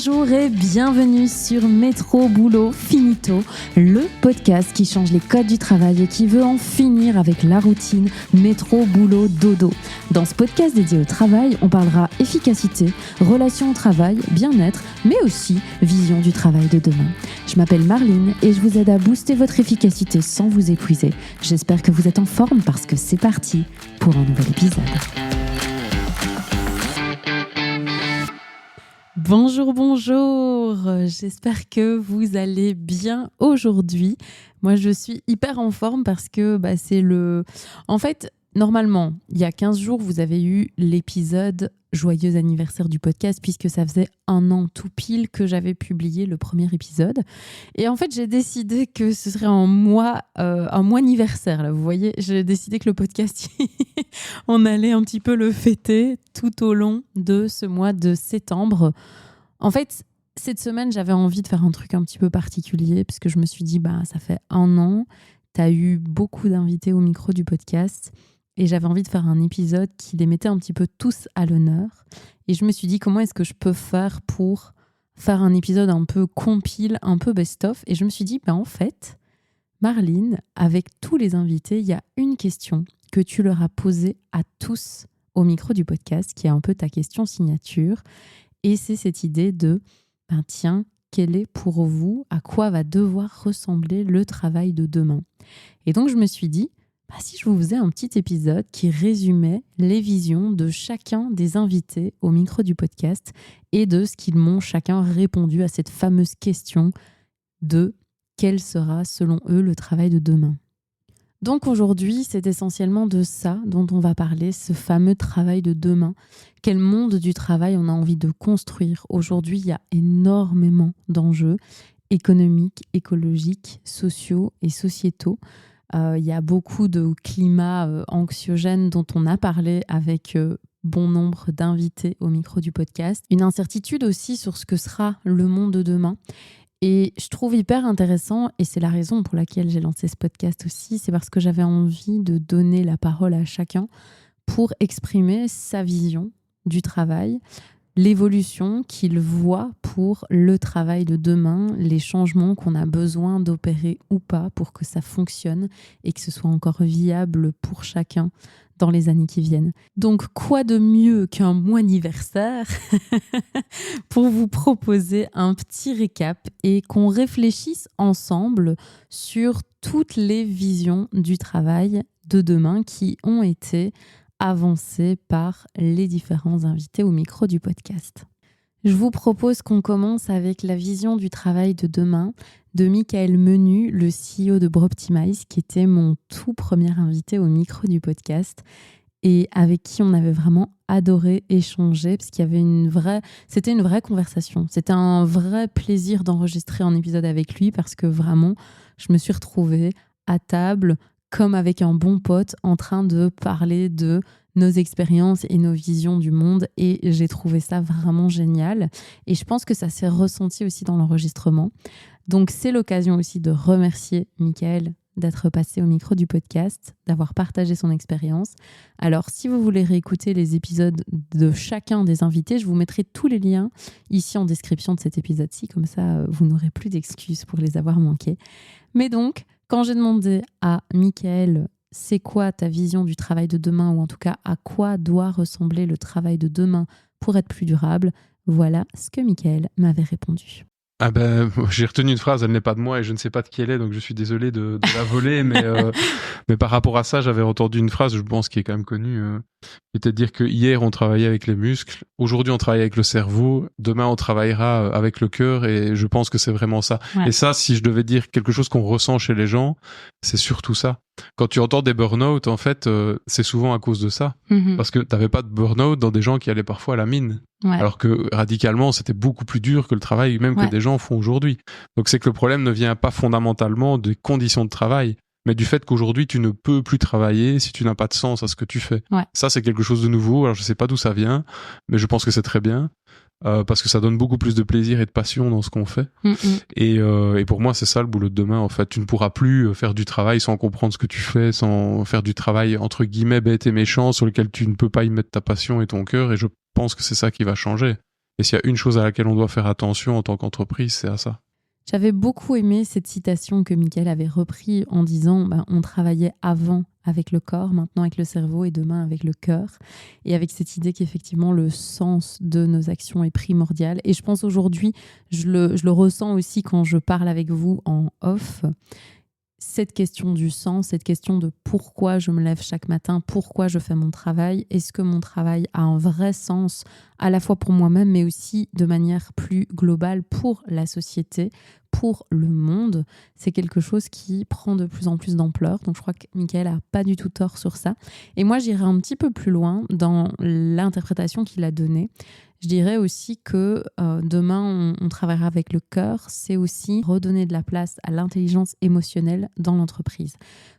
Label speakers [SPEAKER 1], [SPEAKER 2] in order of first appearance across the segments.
[SPEAKER 1] Bonjour et bienvenue sur Métro Boulot Finito, le podcast qui change les codes du travail et qui veut en finir avec la routine métro boulot dodo. Dans ce podcast dédié au travail, on parlera efficacité, relations au travail, bien-être, mais aussi vision du travail de demain. Je m'appelle Marline et je vous aide à booster votre efficacité sans vous épuiser. J'espère que vous êtes en forme parce que c'est parti pour un nouvel épisode. Bonjour, j'espère que vous allez bien aujourd'hui. Moi, je suis hyper en forme parce que c'est le... En fait, normalement, il y a 15 jours, vous avez eu l'épisode Joyeux anniversaire du podcast puisque ça faisait 1 an tout pile que j'avais publié le premier épisode. Et en fait, j'ai décidé que ce serait un mois anniversaire. Là, vous voyez, j'ai décidé que le podcast, on allait un petit peu le fêter tout au long de ce mois de septembre. En fait, cette semaine, j'avais envie de faire un truc un petit peu particulier parce que je me suis dit, ça fait 1 an, tu as eu beaucoup d'invités au micro du podcast. Et j'avais envie de faire un épisode qui les mettait un petit peu tous à l'honneur. Et je me suis dit, comment est-ce que je peux faire pour faire un épisode un peu compile, un peu best-of. Et je me suis dit, en fait, Marline, avec tous les invités, il y a une question que tu leur as posée à tous au micro du podcast, qui est un peu ta question signature. Et c'est cette idée de, tiens, quel est pour vous, à quoi va devoir ressembler le travail de demain ? Et donc, je me suis dit, si je vous faisais un petit épisode qui résumait les visions de chacun des invités au micro du podcast et de ce qu'ils m'ont chacun répondu à cette fameuse question de quel sera, selon eux, le travail de demain. Donc aujourd'hui, c'est essentiellement de ça dont on va parler, ce fameux travail de demain. Quel monde du travail on a envie de construire ? Aujourd'hui, il y a énormément d'enjeux économiques, écologiques, sociaux et sociétaux. Il y a beaucoup de climats anxiogènes dont on a parlé avec bon nombre d'invités au micro du podcast. Une incertitude aussi sur ce que sera le monde de demain. Et je trouve hyper intéressant, et c'est la raison pour laquelle j'ai lancé ce podcast aussi, c'est parce que j'avais envie de donner la parole à chacun pour exprimer sa vision du travail, l'évolution qu'il voit pour le travail de demain, les changements qu'on a besoin d'opérer ou pas pour que ça fonctionne et que ce soit encore viable pour chacun dans les années qui viennent. Donc, quoi de mieux qu'un mois anniversaire pour vous proposer un petit récap et qu'on réfléchisse ensemble sur toutes les visions du travail de demain qui ont été avancé par les différents invités au micro du podcast. Je vous propose qu'on commence avec la vision du travail de demain de Michael Menu, le CEO de Broptimize, qui était mon tout premier invité au micro du podcast et avec qui on avait vraiment adoré échanger parce qu'il y avait c'était une vraie conversation. C'était un vrai plaisir d'enregistrer un épisode avec lui parce que vraiment, je me suis retrouvée à table comme avec un bon pote en train de parler de nos expériences et nos visions du monde et j'ai trouvé ça vraiment génial et je pense que ça s'est ressenti aussi dans l'enregistrement. Donc c'est l'occasion aussi de remercier Michael d'être passé au micro du podcast, d'avoir partagé son expérience. Alors si vous voulez réécouter les épisodes de chacun des invités, je vous mettrai tous les liens ici en description de cet épisode-ci, comme ça vous n'aurez plus d'excuses pour les avoir manqués. Mais donc, quand j'ai demandé à Michael c'est quoi ta vision du travail de demain ou en tout cas à quoi doit ressembler le travail de demain pour être plus durable, voilà ce que Michael m'avait répondu.
[SPEAKER 2] J'ai retenu une phrase, elle n'est pas de moi et je ne sais pas de qui elle est, donc je suis désolé de la voler, mais par rapport à ça, j'avais entendu une phrase, je pense, qui est quand même connue, qui était de dire que hier on travaillait avec les muscles, aujourd'hui on travaille avec le cerveau, demain on travaillera avec le cœur et je pense que c'est vraiment ça. Ouais. Et ça, si je devais dire quelque chose qu'on ressent chez les gens, c'est surtout ça. Quand tu entends des burn-out, en fait, c'est souvent à cause de ça. Parce que t'avais pas de burn-out dans des gens qui allaient parfois à la mine. Ouais. Alors que radicalement, c'était beaucoup plus dur que le travail même que des gens font aujourd'hui. Donc c'est que le problème ne vient pas fondamentalement des conditions de travail, mais du fait qu'aujourd'hui, tu ne peux plus travailler si tu n'as pas de sens à ce que tu fais. Ouais. Ça, c'est quelque chose de nouveau. Alors je sais pas d'où ça vient, mais je pense que c'est très bien. Parce que ça donne beaucoup plus de plaisir et de passion dans ce qu'on fait. Et pour moi, c'est ça le boulot de demain. En fait, tu ne pourras plus faire du travail sans comprendre ce que tu fais, sans faire du travail entre guillemets bête et méchant sur lequel tu ne peux pas y mettre ta passion et ton cœur. Et je pense que c'est ça qui va changer. Et s'il y a une chose à laquelle on doit faire attention en tant qu'entreprise, c'est à ça.
[SPEAKER 1] J'avais beaucoup aimé cette citation que Mickaël avait repris en disant on travaillait avant avec le corps, maintenant avec le cerveau et demain avec le cœur. Et avec cette idée qu'effectivement le sens de nos actions est primordial. Et je pense aujourd'hui, je le ressens aussi quand je parle avec vous en off, cette question du sens, cette question de pourquoi je me lève chaque matin, pourquoi je fais mon travail, est-ce que mon travail a un vrai sens à la fois pour moi-même, mais aussi de manière plus globale pour la société, pour le monde. C'est quelque chose qui prend de plus en plus d'ampleur. Donc je crois que Mickaël n'a pas du tout tort sur ça. Et moi, j'irai un petit peu plus loin dans l'interprétation qu'il a donnée. Je dirais aussi que demain, on travaillera avec le cœur. C'est aussi redonner de la place à l'intelligence émotionnelle dans l'entreprise.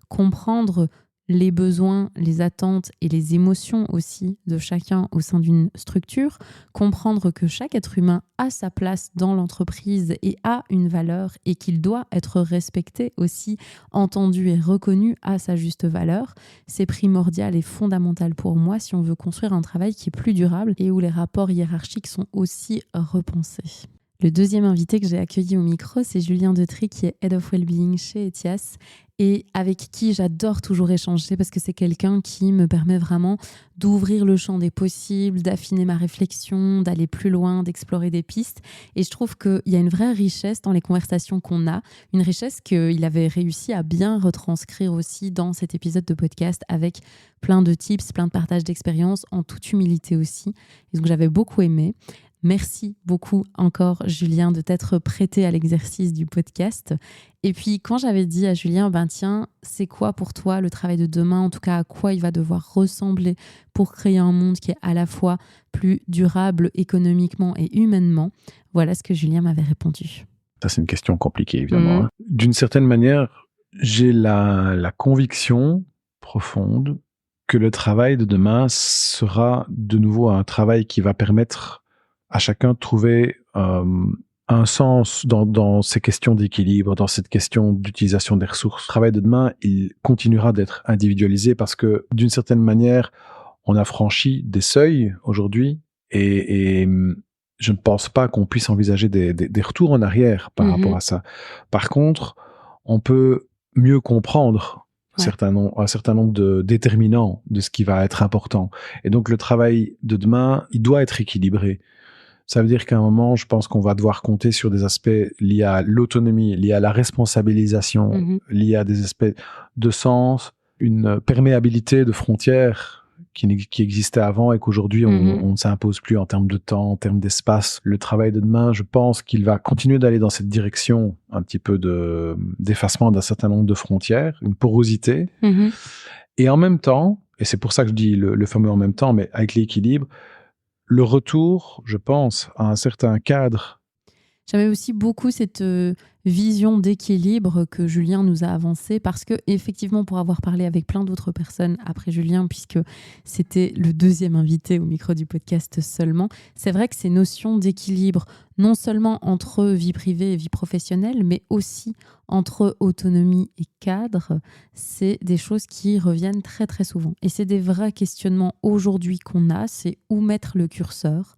[SPEAKER 1] Comprendre les besoins, les attentes et les émotions aussi de chacun au sein d'une structure. Comprendre que chaque être humain a sa place dans l'entreprise et a une valeur et qu'il doit être respecté aussi, entendu et reconnu à sa juste valeur. C'est primordial et fondamental pour moi si on veut construire un travail qui est plus durable et où les rapports hiérarchiques sont aussi repensés. Le deuxième invité que j'ai accueilli au micro, c'est Julien Detry, qui est Head of Wellbeing chez Etias et avec qui j'adore toujours échanger parce que c'est quelqu'un qui me permet vraiment d'ouvrir le champ des possibles, d'affiner ma réflexion, d'aller plus loin, d'explorer des pistes. Et je trouve qu'il y a une vraie richesse dans les conversations qu'on a, une richesse qu'il avait réussi à bien retranscrire aussi dans cet épisode de podcast avec plein de tips, plein de partages d'expériences, en toute humilité aussi. Et donc j'avais beaucoup aimé. Merci beaucoup encore, Julien, de t'être prêté à l'exercice du podcast. Et puis, quand j'avais dit à Julien, tiens, c'est quoi pour toi le travail de demain, en tout cas à quoi il va devoir ressembler pour créer un monde qui est à la fois plus durable économiquement et humainement, voilà ce que Julien m'avait répondu.
[SPEAKER 3] Ça, c'est une question compliquée, évidemment. D'une certaine manière, j'ai la conviction profonde que le travail de demain sera de nouveau un travail qui va permettre à chacun de trouver un sens dans ces questions d'équilibre, dans cette question d'utilisation des ressources. Le travail de demain, il continuera d'être individualisé parce que, d'une certaine manière, on a franchi des seuils aujourd'hui et je ne pense pas qu'on puisse envisager des retours en arrière par rapport à ça. Par contre, on peut mieux comprendre un certain nombre de déterminants de ce qui va être important. Et donc, le travail de demain, il doit être équilibré. Ça veut dire qu'à un moment, je pense qu'on va devoir compter sur des aspects liés à l'autonomie, liés à la responsabilisation, liés à des aspects de sens, une perméabilité de frontières qui existait avant et qu'aujourd'hui, on ne s'impose plus en termes de temps, en termes d'espace. Le travail de demain, je pense qu'il va continuer d'aller dans cette direction un petit peu d'effacement d'un certain nombre de frontières, une porosité. Et en même temps, et c'est pour ça que je dis le fameux en même temps, mais avec l'équilibre, le retour, je pense, à un certain cadre.
[SPEAKER 1] J'aimais aussi beaucoup cette vision d'équilibre que Julien nous a avancée parce que, effectivement, pour avoir parlé avec plein d'autres personnes après Julien, puisque c'était le deuxième invité au micro du podcast seulement, c'est vrai que ces notions d'équilibre, non seulement entre vie privée et vie professionnelle, mais aussi entre autonomie et cadre, c'est des choses qui reviennent très très souvent. Et c'est des vrais questionnements aujourd'hui qu'on a, c'est où mettre le curseur.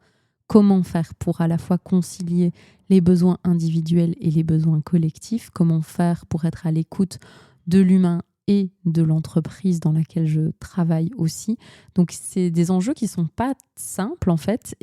[SPEAKER 1] Comment faire pour à la fois concilier les besoins individuels et les besoins collectifs? Comment faire pour être à l'écoute de l'humain et de l'entreprise dans laquelle je travaille aussi? Donc, c'est des enjeux qui ne sont pas simples, en fait.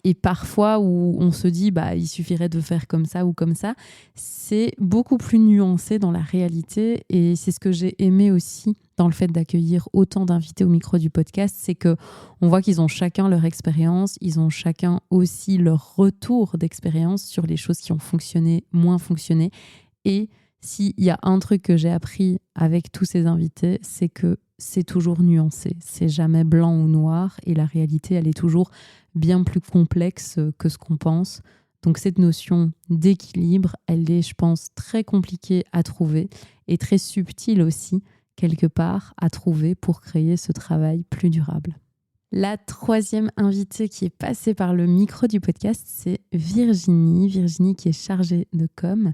[SPEAKER 1] Et parfois, où on se dit il suffirait de faire comme ça ou comme ça, c'est beaucoup plus nuancé dans la réalité. Et c'est ce que j'ai aimé aussi dans le fait d'accueillir autant d'invités au micro du podcast, c'est qu'on voit qu'ils ont chacun leur expérience, ils ont chacun aussi leur retour d'expérience sur les choses qui ont fonctionné, moins fonctionné. Et s'il y a un truc que j'ai appris avec tous ces invités, c'est que c'est toujours nuancé. C'est jamais blanc ou noir et la réalité, elle est toujours bien plus complexe que ce qu'on pense. Donc cette notion d'équilibre, elle est, je pense, très compliquée à trouver et très subtile aussi, quelque part, à trouver pour créer ce travail plus durable. La troisième invitée qui est passée par le micro du podcast, c'est Virginie. Virginie qui est chargée de com,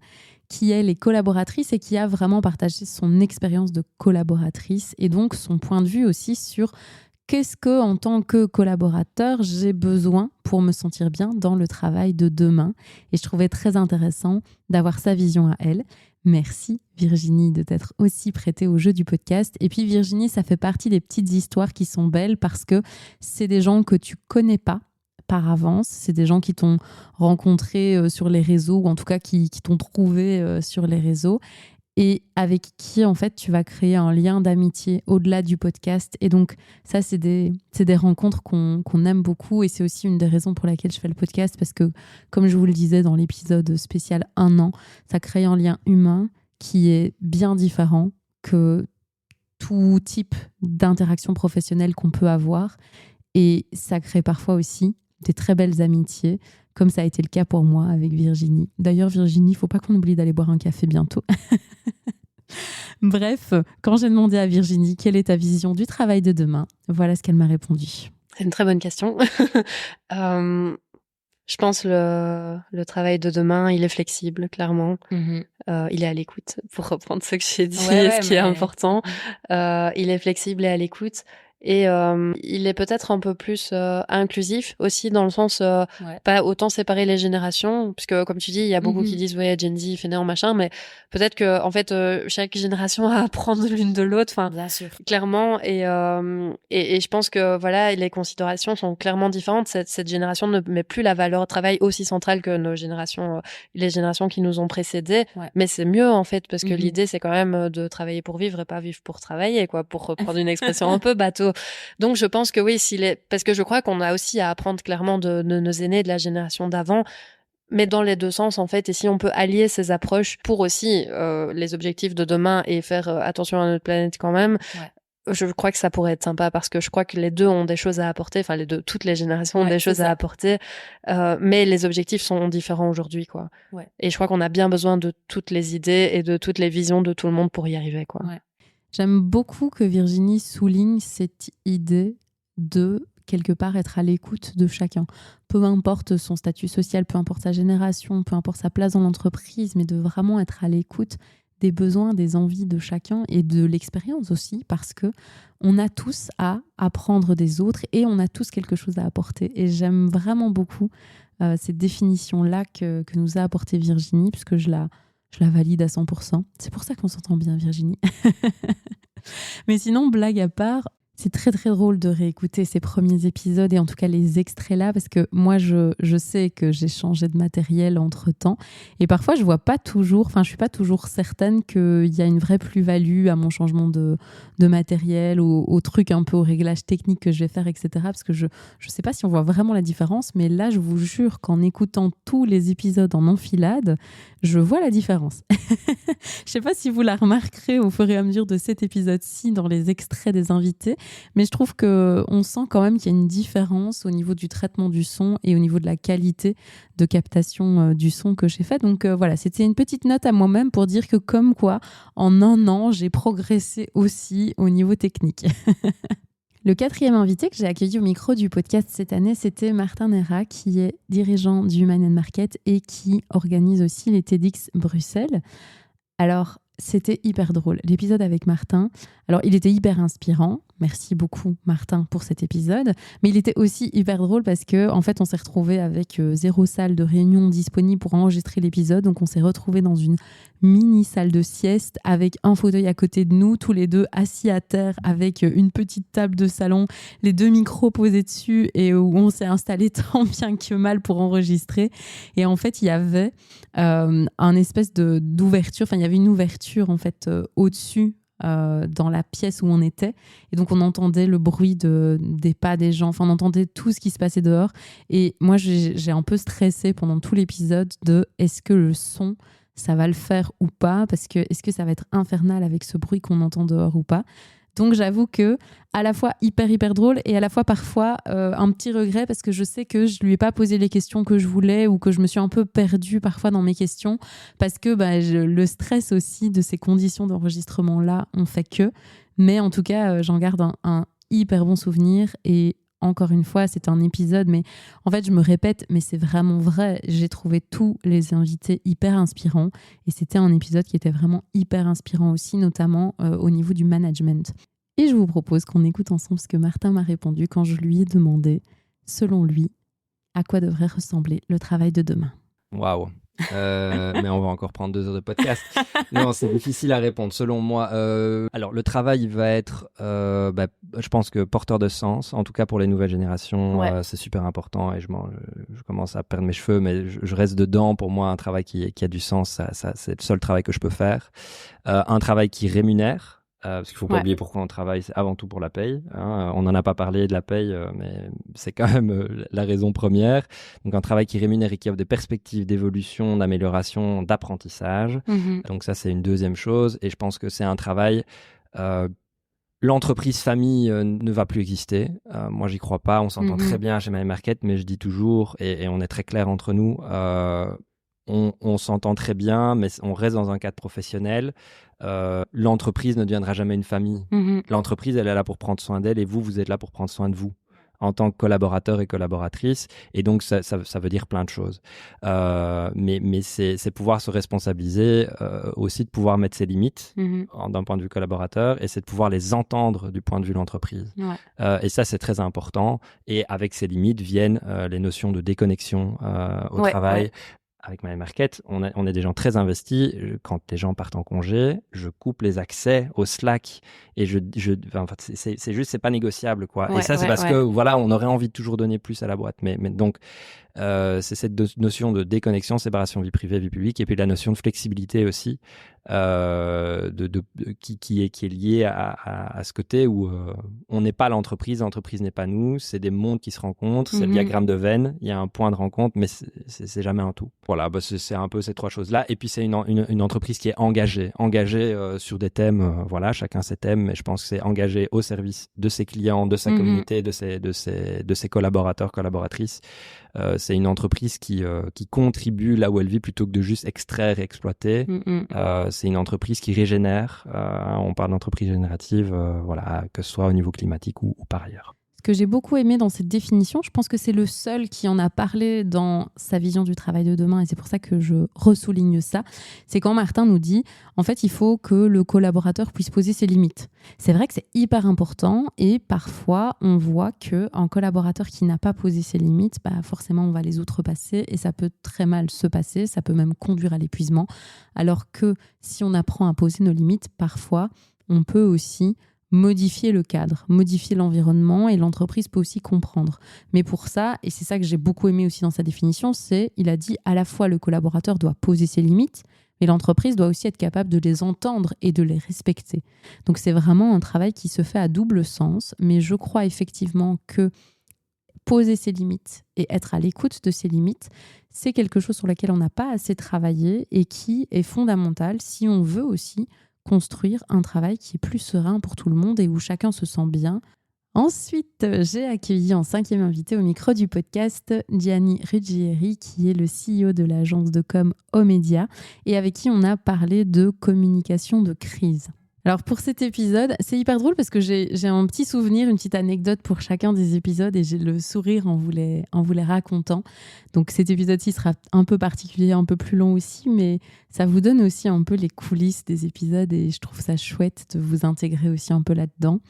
[SPEAKER 1] qui elle est collaboratrice et qui a vraiment partagé son expérience de collaboratrice et donc son point de vue aussi sur qu'est-ce que, en tant que collaborateur, j'ai besoin pour me sentir bien dans le travail de demain. Et je trouvais très intéressant d'avoir sa vision à elle. Merci Virginie de t'être aussi prêtée au jeu du podcast. Et puis Virginie, ça fait partie des petites histoires qui sont belles parce que c'est des gens que tu connais pas par avance. C'est des gens qui t'ont rencontré sur les réseaux ou en tout cas qui t'ont trouvé sur les réseaux et avec qui en fait tu vas créer un lien d'amitié au-delà du podcast. Et donc ça, c'est des rencontres qu'on aime beaucoup et c'est aussi une des raisons pour laquelle je fais le podcast parce que, comme je vous le disais dans l'épisode spécial 1 an, ça crée un lien humain qui est bien différent que tout type d'interaction professionnelle qu'on peut avoir et ça crée parfois aussi des très belles amitiés, comme ça a été le cas pour moi avec Virginie. D'ailleurs, Virginie, il ne faut pas qu'on oublie d'aller boire un café bientôt. Bref, quand j'ai demandé à Virginie quelle est ta vision du travail de demain, voilà ce qu'elle m'a répondu.
[SPEAKER 4] C'est une très bonne question. Je pense le travail de demain, il est flexible, clairement. Il est à l'écoute, pour reprendre ce que j'ai dit, ce qui est important. Il est flexible et à l'écoute. Et il est peut-être un peu plus inclusif aussi dans le sens pas autant séparer les générations puisque comme tu dis il y a beaucoup qui disent ouais Gen Z fainéant machin mais peut-être que en fait chaque génération a à apprendre l'une de l'autre enfin
[SPEAKER 1] bien sûr
[SPEAKER 4] clairement et je pense que voilà les considérations sont clairement différentes cette génération ne met plus la valeur au travail aussi centrale que nos générations les générations qui nous ont précédés mais c'est mieux en fait parce que l'idée c'est quand même de travailler pour vivre et pas vivre pour travailler quoi pour reprendre une expression un peu bateau. Donc je pense que oui, parce que je crois qu'on a aussi à apprendre clairement de nos aînés de la génération d'avant, mais dans les deux sens en fait. Et si on peut allier ces approches pour aussi les objectifs de demain et faire attention à notre planète quand même, je crois que ça pourrait être sympa parce que je crois que les deux ont des choses à apporter. Enfin les deux, toutes les générations ont des choses à apporter, mais les objectifs sont différents aujourd'hui quoi. Et je crois qu'on a bien besoin de toutes les idées et de toutes les visions de tout le monde pour y arriver quoi.
[SPEAKER 1] J'aime beaucoup que Virginie souligne cette idée de, quelque part, être à l'écoute de chacun. Peu importe son statut social, peu importe sa génération, peu importe sa place dans l'entreprise, mais de vraiment être à l'écoute des besoins, des envies de chacun et de l'expérience aussi, parce que on a tous à apprendre des autres et on a tous quelque chose à apporter. Et j'aime vraiment beaucoup cette définition-là que nous a apportée Virginie, puisque je la valide à 100%. C'est pour ça qu'on s'entend bien, Virginie. Mais sinon, blague à part, c'est très très drôle de réécouter ces premiers épisodes et en tout cas les extraits là parce que moi je sais que j'ai changé de matériel entre temps et parfois je suis pas toujours certaine qu'il y a une vraie plus-value à mon changement de matériel ou au truc un peu au réglage technique que je vais faire, etc. Parce que je sais pas si on voit vraiment la différence, mais là je vous jure qu'en écoutant tous les épisodes en enfilade, je vois la différence. Je sais pas si vous la remarquerez au fur et à mesure de cet épisode-ci dans les extraits des invités, mais je trouve qu'on sent quand même qu'il y a une différence au niveau du traitement du son et au niveau de la qualité de captation du son que j'ai fait. Donc voilà, c'était une petite note à moi-même pour dire que comme quoi, en 1 an, j'ai progressé aussi au niveau technique. Le 4e invité que j'ai accueilli au micro du podcast cette année, c'était Martin Nera, qui est dirigeant du Human & Market et qui organise aussi les TEDx Bruxelles. Alors, c'était hyper drôle. L'épisode avec Martin, alors il était hyper inspirant. Merci beaucoup Martin pour cet épisode. Mais il était aussi hyper drôle parce qu'en fait, on s'est retrouvés avec 0 salle de réunion disponible pour enregistrer l'épisode. Donc, on s'est retrouvés dans une mini salle de sieste avec un fauteuil à côté de nous, tous les deux assis à terre avec une petite table de salon, les 2 micros posés dessus et où on s'est installé tant bien que mal pour enregistrer. Et en fait, il y avait un espèce d'ouverture, enfin, il y avait une ouverture en fait au-dessus dans la pièce où on était et donc on entendait le bruit des pas des gens, enfin on entendait tout ce qui se passait dehors et moi j'ai un peu stressé pendant tout l'épisode de est-ce que le son ça va le faire ou pas, parce que est-ce que ça va être infernal avec ce bruit qu'on entend dehors ou pas. Donc j'avoue que à la fois hyper drôle et à la fois parfois un petit regret parce que je sais que je lui ai pas posé les questions que je voulais ou que je me suis un peu perdue parfois dans mes questions parce que le stress aussi de ces conditions d'enregistrement là on fait que. Mais en tout cas j'en garde un hyper bon souvenir et encore une fois, c'est un épisode, mais en fait, je me répète, mais c'est vraiment vrai. J'ai trouvé tous les invités hyper inspirants et c'était un épisode qui était vraiment hyper inspirant aussi, notamment au niveau du management. Et je vous propose qu'on écoute ensemble ce que Martin m'a répondu quand je lui ai demandé, selon lui, à quoi devrait ressembler le travail de demain.
[SPEAKER 5] Waouh. Mais on va encore prendre 2 heures de podcast. Non, c'est difficile à répondre. Selon moi, alors le travail va être, je pense que porteur de sens. En tout cas pour les nouvelles générations, c'est super important. Et je commence à perdre mes cheveux, mais je reste dedans. Pour moi, un travail qui a du sens, ça, c'est le seul travail que je peux faire. Un travail qui rémunère. Parce qu'il ne faut pas oublier pourquoi on travaille, c'est avant tout pour la paye. Hein. On n'en a pas parlé de la paye, mais c'est quand même la raison première. Donc un travail qui rémunère et qui offre des perspectives d'évolution, d'amélioration, d'apprentissage. Donc ça, c'est une deuxième chose. Et je pense que c'est un travail... l'entreprise famille ne va plus exister. Moi, j'y crois pas. On s'entend très bien chez My Market, mais je dis toujours, et on est très clair entre nous, on s'entend très bien, mais on reste dans un cadre professionnel. L'entreprise ne deviendra jamais une famille. L'entreprise, elle est là pour prendre soin d'elle et vous êtes là pour prendre soin de vous en tant que collaborateur et collaboratrice. Et donc, ça veut dire plein de choses. Mais c'est pouvoir se responsabiliser, aussi de pouvoir mettre ses limites d'un point de vue collaborateur, et c'est de pouvoir les entendre du point de vue de l'entreprise. Et ça, c'est très important. Et avec ces limites viennent les notions de déconnexion au travail. Avec My Market, on est des gens très investis. Quand les gens partent en congé, je coupe les accès au Slack et c'est juste, c'est pas négociable, quoi. Et ça, c'est parce que voilà, on aurait envie de toujours donner plus à la boîte. Mais donc, c'est cette notion de déconnexion, séparation vie privée, vie publique, et puis la notion de flexibilité aussi, qui est liée à ce côté où on n'est pas l'entreprise n'est pas nous, c'est des mondes qui se rencontrent, c'est le diagramme de Venn, il y a un point de rencontre, mais c'est jamais un tout. Voilà, c'est un peu ces 3 choses-là. Et puis c'est une entreprise qui est engagée sur des thèmes, voilà, chacun ses thèmes, mais je pense que c'est engagé au service de ses clients, de sa communauté, de ses collaborateurs, collaboratrices. C'est une entreprise qui contribue là où elle vit plutôt que de juste extraire et exploiter. C'est une entreprise qui régénère. On parle d'entreprise générative, voilà, que ce soit au niveau climatique ou par ailleurs.
[SPEAKER 1] Ce que j'ai beaucoup aimé dans cette définition, je pense que c'est le seul qui en a parlé dans sa vision du travail de demain, et c'est pour ça que je ressouligne ça, c'est quand Martin nous dit, en fait, il faut que le collaborateur puisse poser ses limites. C'est vrai que c'est hyper important, et parfois, on voit qu'un collaborateur qui n'a pas posé ses limites, forcément, on va les outrepasser, et ça peut très mal se passer, ça peut même conduire à l'épuisement, alors que si on apprend à poser nos limites, parfois, on peut aussi modifier le cadre, modifier l'environnement, et l'entreprise peut aussi comprendre. Mais pour ça, et c'est ça que j'ai beaucoup aimé aussi dans sa définition, il a dit à la fois le collaborateur doit poser ses limites, mais l'entreprise doit aussi être capable de les entendre et de les respecter. Donc c'est vraiment un travail qui se fait à double sens, mais je crois effectivement que poser ses limites et être à l'écoute de ses limites, c'est quelque chose sur lequel on n'a pas assez travaillé et qui est fondamental si on veut aussi construire un travail qui est plus serein pour tout le monde et où chacun se sent bien. Ensuite, j'ai accueilli en 5e invité au micro du podcast Gianni Ruggieri, qui est le CEO de l'agence de com Omedia et avec qui on a parlé de communication de crise. Alors pour cet épisode, c'est hyper drôle parce que j'ai un petit souvenir, une petite anecdote pour chacun des épisodes et j'ai le sourire en vous les racontant. Donc cet épisode-ci sera un peu particulier, un peu plus long aussi, mais ça vous donne aussi un peu les coulisses des épisodes et je trouve ça chouette de vous intégrer aussi un peu là-dedans.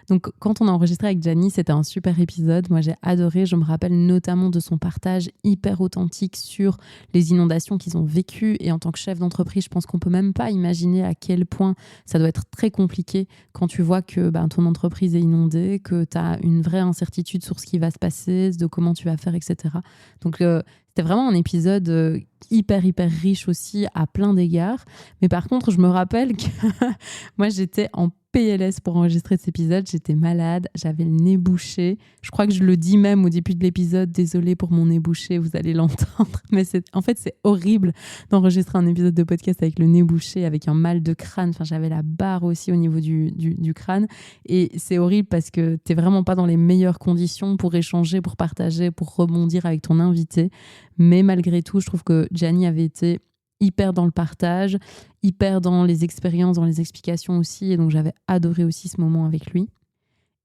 [SPEAKER 1] Donc quand on a enregistré avec Gianni, c'était un super épisode. Moi, j'ai adoré. Je me rappelle notamment de son partage hyper authentique sur les inondations qu'ils ont vécues. Et en tant que chef d'entreprise, je pense qu'on peut même pas imaginer à quel point ça doit être très compliqué quand tu vois que ton entreprise est inondée, que tu as une vraie incertitude sur ce qui va se passer, de comment tu vas faire, etc. Donc, c'était vraiment un épisode hyper riche aussi à plein d'égards. Mais par contre, je me rappelle que moi, j'étais en PLS pour enregistrer cet épisode. J'étais malade, j'avais le nez bouché. Je crois que je le dis même au début de l'épisode. Désolée pour mon nez bouché, vous allez l'entendre. Mais en fait, c'est horrible d'enregistrer un épisode de podcast avec le nez bouché, avec un mal de crâne. Enfin, j'avais la barre aussi au niveau du crâne. Et c'est horrible parce que t'es vraiment pas dans les meilleures conditions pour échanger, pour partager, pour rebondir avec ton invité. Mais malgré tout, je trouve que Gianni avait été hyper dans le partage, hyper dans les expériences, dans les explications aussi. Et donc, j'avais adoré aussi ce moment avec lui.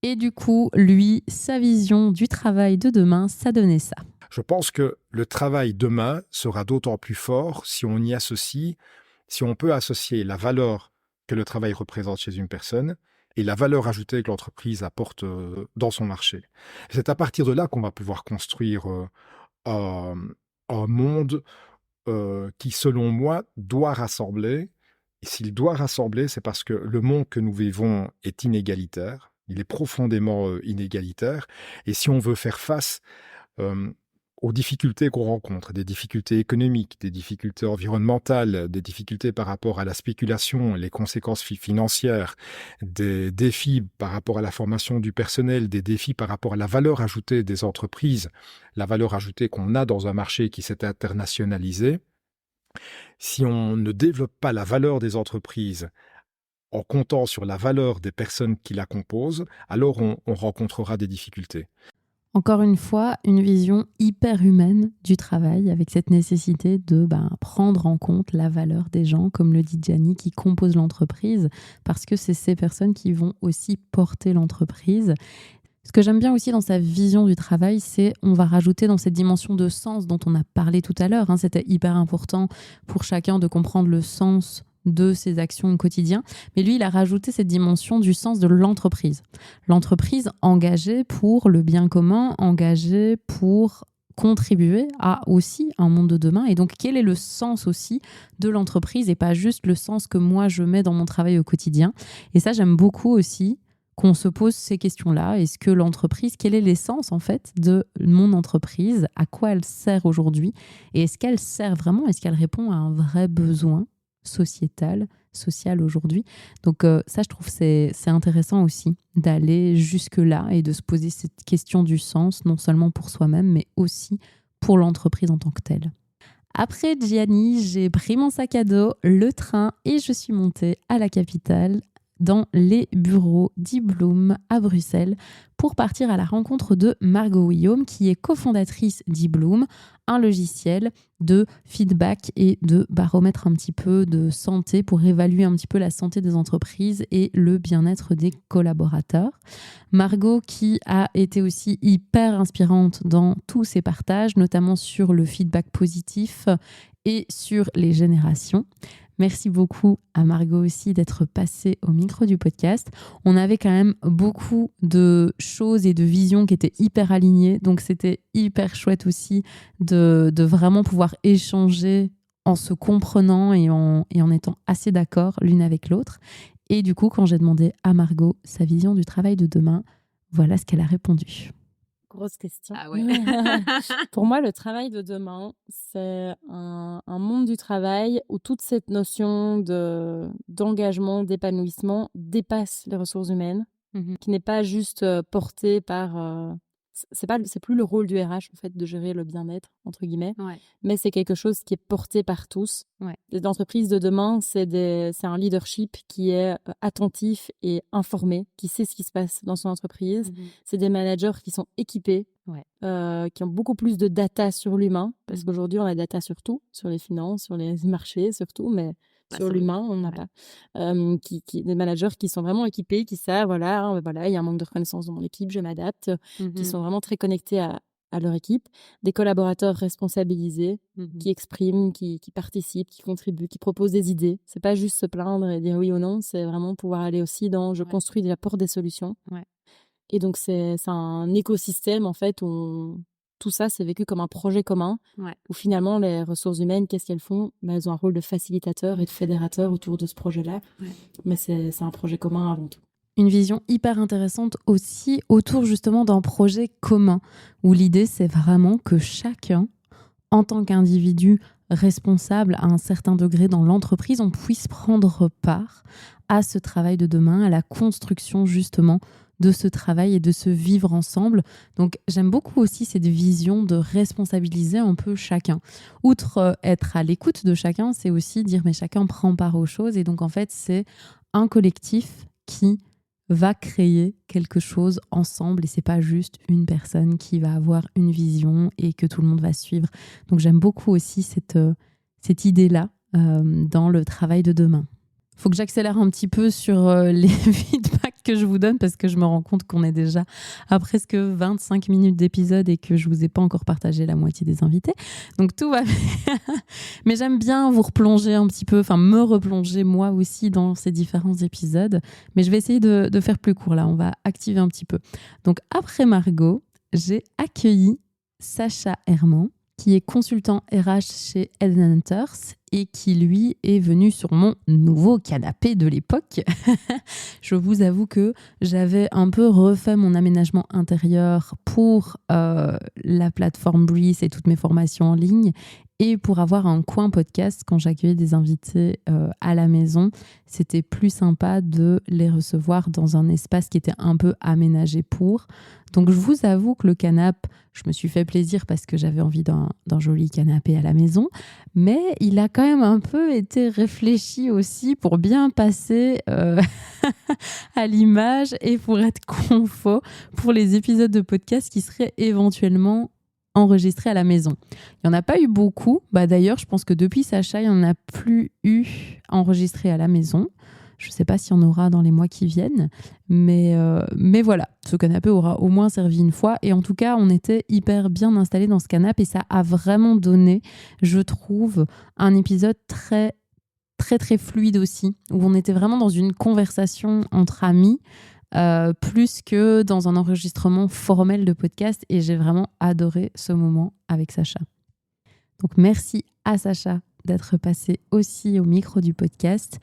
[SPEAKER 1] Et du coup, lui, sa vision du travail de demain, ça donnait ça.
[SPEAKER 6] Je pense que le travail demain sera d'autant plus fort si on peut associer la valeur que le travail représente chez une personne et la valeur ajoutée que l'entreprise apporte dans son marché. C'est à partir de là qu'on va pouvoir construire un monde qui, selon moi, doit rassembler. Et s'il doit rassembler, c'est parce que le monde que nous vivons est inégalitaire. Il est profondément inégalitaire. Et si on veut faire face aux difficultés qu'on rencontre, des difficultés économiques, des difficultés environnementales, des difficultés par rapport à la spéculation, les conséquences financières, des défis par rapport à la formation du personnel, des défis par rapport à la valeur ajoutée des entreprises, la valeur ajoutée qu'on a dans un marché qui s'est internationalisé, si on ne développe pas la valeur des entreprises en comptant sur la valeur des personnes qui la composent, alors on rencontrera des difficultés.
[SPEAKER 1] Encore une fois, une vision hyper humaine du travail avec cette nécessité de prendre en compte la valeur des gens, comme le dit Gianni, qui composent l'entreprise, parce que c'est ces personnes qui vont aussi porter l'entreprise. Ce que j'aime bien aussi dans sa vision du travail, c'est on va rajouter dans cette dimension de sens dont on a parlé tout à l'heure. C'était hyper important pour chacun de comprendre le sens de ses actions au quotidien. Mais lui, il a rajouté cette dimension du sens de l'entreprise. L'entreprise engagée pour le bien commun, engagée pour contribuer à aussi un monde de demain. Et donc, quel est le sens aussi de l'entreprise et pas juste le sens que moi, je mets dans mon travail au quotidien. Et ça, j'aime beaucoup aussi qu'on se pose ces questions-là. Est-ce que l'entreprise, quel est l'essence en fait de mon entreprise? À quoi elle sert aujourd'hui? Et est-ce qu'elle sert vraiment? Est-ce qu'elle répond à un vrai besoin social aujourd'hui? Donc ça, je trouve c'est intéressant aussi d'aller jusque-là et de se poser cette question du sens, non seulement pour soi-même, mais aussi pour l'entreprise en tant que telle. Après Gianni, j'ai pris mon sac à dos, le train, et je suis montée à la capitale, dans les bureaux d'eBloom à Bruxelles pour partir à la rencontre de Margot Guillaume, qui est cofondatrice d'eBloom, un logiciel de feedback et de baromètre un petit peu de santé pour évaluer un petit peu la santé des entreprises et le bien-être des collaborateurs. Margot qui a été aussi hyper inspirante dans tous ses partages, notamment sur le feedback positif et sur les générations. Merci beaucoup à Margot aussi d'être passée au micro du podcast. On avait quand même beaucoup de choses et de visions qui étaient hyper alignées. Donc, c'était hyper chouette aussi de vraiment pouvoir échanger en se comprenant et en étant assez d'accord l'une avec l'autre. Et du coup, quand j'ai demandé à Margot sa vision du travail de demain, voilà ce qu'elle a répondu.
[SPEAKER 7] Grosse question.
[SPEAKER 4] Ah ouais.
[SPEAKER 7] Pour moi, le travail de demain, c'est un monde du travail où toute cette notion d'engagement, d'épanouissement dépasse les ressources humaines, qui n'est pas juste portée par... c'est plus le rôle du RH, en fait, de gérer le bien-être, entre guillemets, mais c'est quelque chose qui est porté par tous. L'entreprise de demain, c'est un leadership qui est attentif et informé, qui sait ce qui se passe dans son entreprise. C'est des managers qui sont équipés, qui ont beaucoup plus de data sur l'humain, parce qu'aujourd'hui, on a data sur tout, sur les finances, sur les marchés, surtout, mais sur l'humain, on n'a pas. Des managers qui sont vraiment équipés, qui savent, voilà, il y a un manque de reconnaissance dans mon équipe, je m'adapte, qui sont vraiment très connectés à leur équipe. Des collaborateurs responsabilisés, qui expriment, qui participent, qui contribuent, qui proposent des idées. C'est pas juste se plaindre et dire oui ou non, c'est vraiment pouvoir aller aussi dans je construis et j'apporte des solutions. Et donc, c'est un écosystème, en fait, où tout ça, c'est vécu comme un projet commun, où finalement, les ressources humaines, qu'est-ce qu'elles font? Elles ont un rôle de facilitateur et de fédérateur autour de ce projet-là. Mais c'est un projet commun avant tout.
[SPEAKER 1] Une vision hyper intéressante aussi autour justement d'un projet commun, où l'idée, c'est vraiment que chacun, en tant qu'individu responsable à un certain degré dans l'entreprise, on puisse prendre part à ce travail de demain, à la construction justement de ce travail et de ce vivre ensemble. Donc, j'aime beaucoup aussi cette vision de responsabiliser un peu chacun. Outre être à l'écoute de chacun, c'est aussi dire mais chacun prend part aux choses. Et donc, en fait, c'est un collectif qui va créer quelque chose ensemble et c'est pas juste une personne qui va avoir une vision et que tout le monde va suivre. Donc, j'aime beaucoup aussi cette idée-là dans le travail de demain. faut que j'accélère un petit peu sur les feedbacks que je vous donne parce que je me rends compte qu'on est déjà à presque 25 minutes d'épisode et que je vous ai pas encore partagé la moitié des invités. Donc tout va bien. Mais j'aime bien vous replonger un petit peu, enfin me replonger moi aussi dans ces différents épisodes. Mais je vais essayer de faire plus court là. On va activer un petit peu. Donc après Margot, j'ai accueilli Sacha Herman, qui est consultant RH chez Headhunters et qui, lui, est venu sur mon nouveau canapé de l'époque. Je vous avoue que j'avais un peu refait mon aménagement intérieur pour la plateforme Breeze et toutes mes formations en ligne et pour avoir un coin podcast quand j'accueillais des invités à la maison. C'était plus sympa de les recevoir dans un espace qui était un peu aménagé pour. Donc, je vous avoue que le canapé, je me suis fait plaisir parce que j'avais envie d'un joli canapé à la maison. Mais il a quand même un peu été réfléchi aussi pour bien passer à l'image et pour être confort pour les épisodes de podcast qui seraient éventuellement enregistrés à la maison. Il n'y en a pas eu beaucoup. D'ailleurs, je pense que depuis Sacha, il n'y en a plus eu enregistré à la maison. Je ne sais pas s'il y en aura dans les mois qui viennent, mais voilà, ce canapé aura au moins servi une fois. Et en tout cas, on était hyper bien installés dans ce canapé et ça a vraiment donné, je trouve, un épisode très, très, très fluide aussi, où on était vraiment dans une conversation entre amis, plus que dans un enregistrement formel de podcast. Et j'ai vraiment adoré ce moment avec Sacha. Donc, merci à Sacha d'être passé aussi au micro du podcast.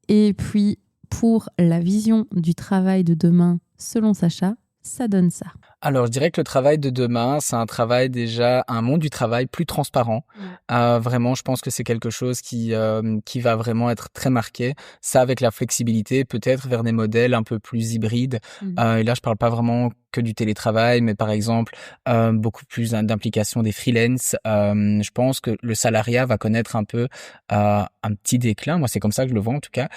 [SPEAKER 1] Et puis, pour la vision du travail de demain, selon Sacha, ça donne ça.
[SPEAKER 8] Alors, je dirais que le travail de demain, c'est un monde du travail plus transparent. Vraiment, je pense que c'est quelque chose qui va vraiment être très marqué. Ça, avec la flexibilité, peut-être vers des modèles un peu plus hybrides. Et là, je parle pas vraiment que du télétravail, mais par exemple, beaucoup plus d'implication des freelances. Je pense que le salariat va connaître un peu un petit déclin. Moi, c'est comme ça que je le vois en tout cas.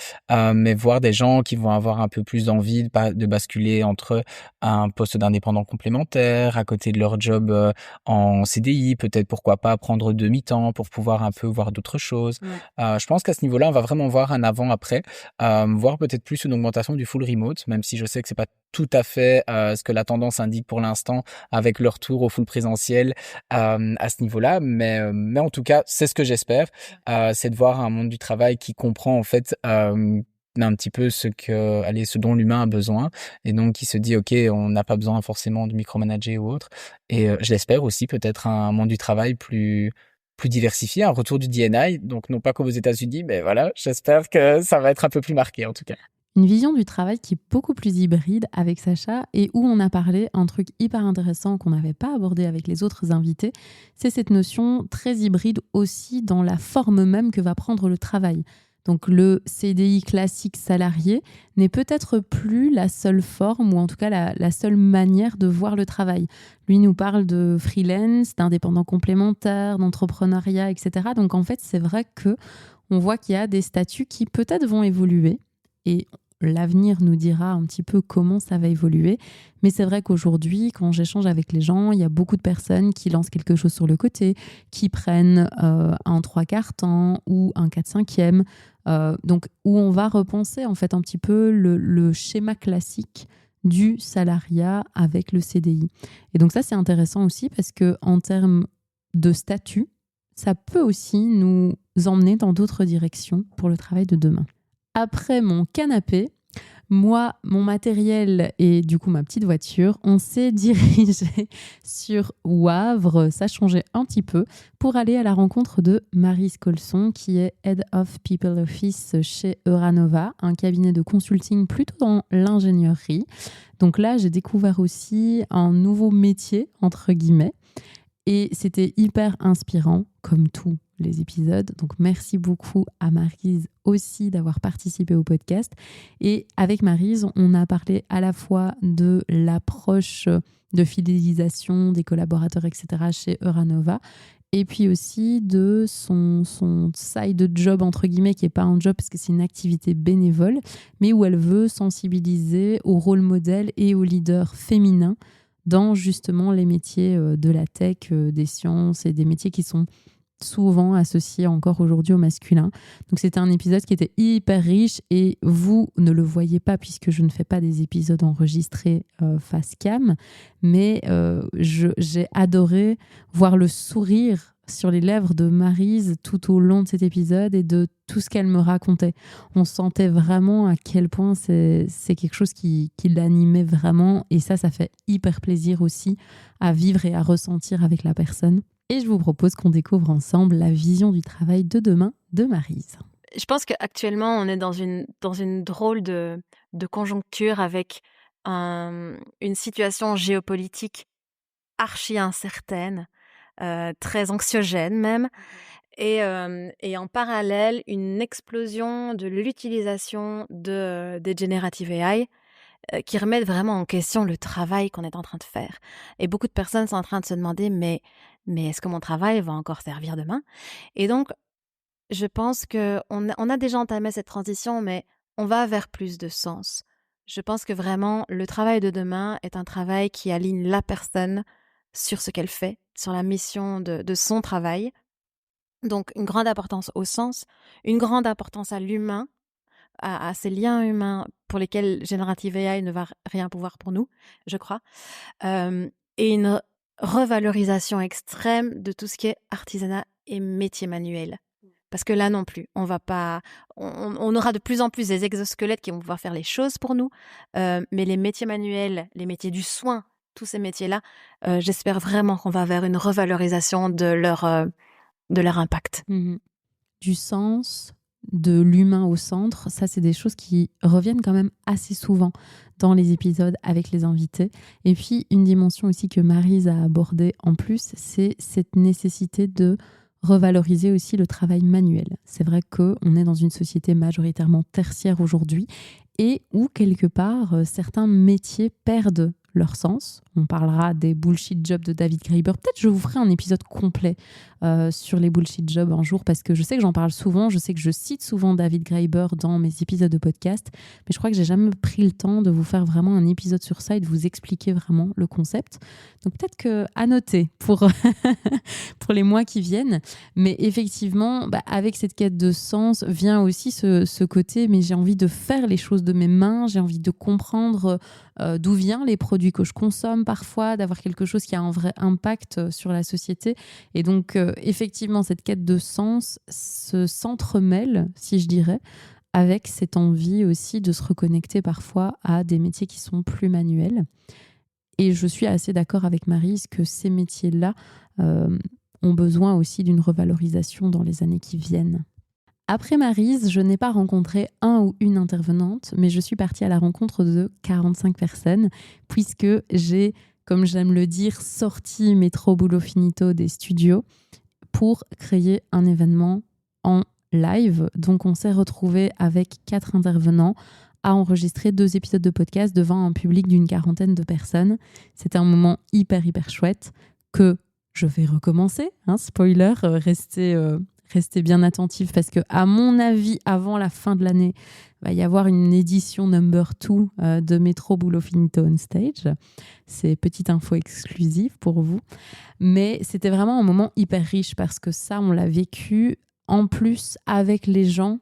[SPEAKER 8] Mais voir des gens qui vont avoir un peu plus d'envie de basculer entre un poste d'indépendant complémentaire, à côté de leur job en CDI, peut-être pourquoi pas prendre demi-temps pour pouvoir un peu voir d'autres choses. Je pense qu'à ce niveau-là, on va vraiment voir un avant-après, voir peut-être plus une augmentation du full remote, même si je sais que c'est pas tout à fait ce que la tendance indique pour l'instant avec le retour au full présentiel à ce niveau-là, mais en tout cas, c'est ce que j'espère, c'est de voir un monde du travail qui comprend en fait un petit peu ce dont l'humain a besoin et donc qui se dit ok, on n'a pas besoin forcément de micromanager ou autre, et je l'espère aussi peut-être un monde du travail plus diversifié, un retour du D&I, donc non pas comme aux États-Unis, mais voilà, j'espère que ça va être un peu plus marqué en tout cas.
[SPEAKER 1] Une vision du travail qui est beaucoup plus hybride avec Sacha et où on a parlé un truc hyper intéressant qu'on n'avait pas abordé avec les autres invités, c'est cette notion très hybride aussi dans la forme même que va prendre le travail. Donc le CDI classique salarié n'est peut-être plus la seule forme ou en tout cas la seule manière de voir le travail. Lui nous parle de freelance, d'indépendant complémentaire, d'entrepreneuriat, etc. Donc en fait, c'est vrai qu'on voit qu'il y a des statuts qui peut-être vont évoluer et l'avenir nous dira un petit peu comment ça va évoluer. Mais c'est vrai qu'aujourd'hui, quand j'échange avec les gens, il y a beaucoup de personnes qui lancent quelque chose sur le côté, qui prennent un 3/4 temps ou un 4/5e. Donc, où on va repenser en fait un petit peu le schéma classique du salariat avec le CDI. Et donc ça, c'est intéressant aussi parce qu'en termes de statut, ça peut aussi nous emmener dans d'autres directions pour le travail de demain. Après mon canapé, moi, mon matériel et du coup ma petite voiture, on s'est dirigé sur Wavre, ça changeait un petit peu, pour aller à la rencontre de Maryse Colson, qui est Head of People Office chez Euranova, un cabinet de consulting plutôt dans l'ingénierie. Donc là, j'ai découvert aussi un nouveau métier, entre guillemets, et c'était hyper inspirant, comme tous les épisodes. Donc, merci beaucoup à Maryse aussi d'avoir participé au podcast. Et avec Maryse, on a parlé à la fois de l'approche de fidélisation des collaborateurs, etc. chez Euranova, et puis aussi de son side job, entre guillemets, qui n'est pas un job parce que c'est une activité bénévole, mais où elle veut sensibiliser au rôle modèle et aux leaders féminins dans justement les métiers de la tech, des sciences et des métiers qui sont souvent associé encore aujourd'hui au masculin. Donc c'était un épisode qui était hyper riche et vous ne le voyez pas puisque je ne fais pas des épisodes enregistrés face cam, mais j'ai adoré voir le sourire sur les lèvres de Maryse tout au long de cet épisode et de tout ce qu'elle me racontait. On sentait vraiment à quel point c'est quelque chose qui l'animait vraiment, et ça fait hyper plaisir aussi à vivre et à ressentir avec la personne. Et je vous propose qu'on découvre ensemble la vision du travail de demain de Maryse.
[SPEAKER 9] Je pense qu'actuellement, on est dans une drôle de conjoncture avec une situation géopolitique archi incertaine, très anxiogène même, et en parallèle, une explosion de l'utilisation des generative AI qui remettent vraiment en question le travail qu'on est en train de faire. Et beaucoup de personnes sont en train de se demander mais est-ce que mon travail va encore servir demain ? Et donc, je pense qu'on a déjà entamé cette transition, mais on va vers plus de sens. Je pense que vraiment, le travail de demain est un travail qui aligne la personne sur ce qu'elle fait, sur la mission de son travail. Donc, une grande importance au sens, une grande importance à l'humain, à ces liens humains pour lesquels Generative AI ne va rien pouvoir pour nous, je crois, et une revalorisation extrême de tout ce qui est artisanat et métier manuel. Parce que là non plus, on aura de plus en plus des exosquelettes qui vont pouvoir faire les choses pour nous, mais les métiers manuels, les métiers du soin, tous ces métiers-là, j'espère vraiment qu'on va vers une revalorisation de leur impact.
[SPEAKER 1] Du sens, de l'humain au centre, ça c'est des choses qui reviennent quand même assez souvent dans les épisodes avec les invités. Et puis une dimension aussi que Maryse a abordée en plus, c'est cette nécessité de revaloriser aussi le travail manuel. C'est vrai qu'on est dans une société majoritairement tertiaire aujourd'hui et où quelque part certains métiers perdent leur sens. On parlera des bullshit jobs de David Graeber. Peut-être je vous ferai un épisode complet sur les bullshit jobs un jour, parce que je sais que j'en parle souvent, je sais que je cite souvent David Graeber dans mes épisodes de podcast, mais je crois que j'ai jamais pris le temps de vous faire vraiment un épisode sur ça et de vous expliquer vraiment le concept. Donc peut-être à noter pour les mois qui viennent. Mais effectivement, avec cette quête de sens vient aussi ce côté, mais j'ai envie de faire les choses de mes mains, j'ai envie de comprendre d'où viennent les produits que je consomme parfois, d'avoir quelque chose qui a un vrai impact sur la société. Et donc, effectivement, cette quête de sens s'entremêle, si je dirais, avec cette envie aussi de se reconnecter parfois à des métiers qui sont plus manuels. Et je suis assez d'accord avec Maryse que ces métiers-là ont besoin aussi d'une revalorisation dans les années qui viennent. Après Maryse, je n'ai pas rencontré un ou une intervenante, mais je suis partie à la rencontre de 45 personnes, puisque j'ai, comme j'aime le dire, sorti Métro Boulot Finito des studios pour créer un événement en live. Donc on s'est retrouvés avec 4 intervenants à enregistrer 2 épisodes de podcast devant un public d'une 40aine de personnes. C'était un moment hyper chouette que je vais recommencer. Spoiler, restez bien attentifs parce que, à mon avis, avant la fin de l'année, il va y avoir une édition number 2 de Métro Boulot Finito on Stage. C'est petite info exclusive pour vous. Mais c'était vraiment un moment hyper riche parce que ça, on l'a vécu en plus avec les gens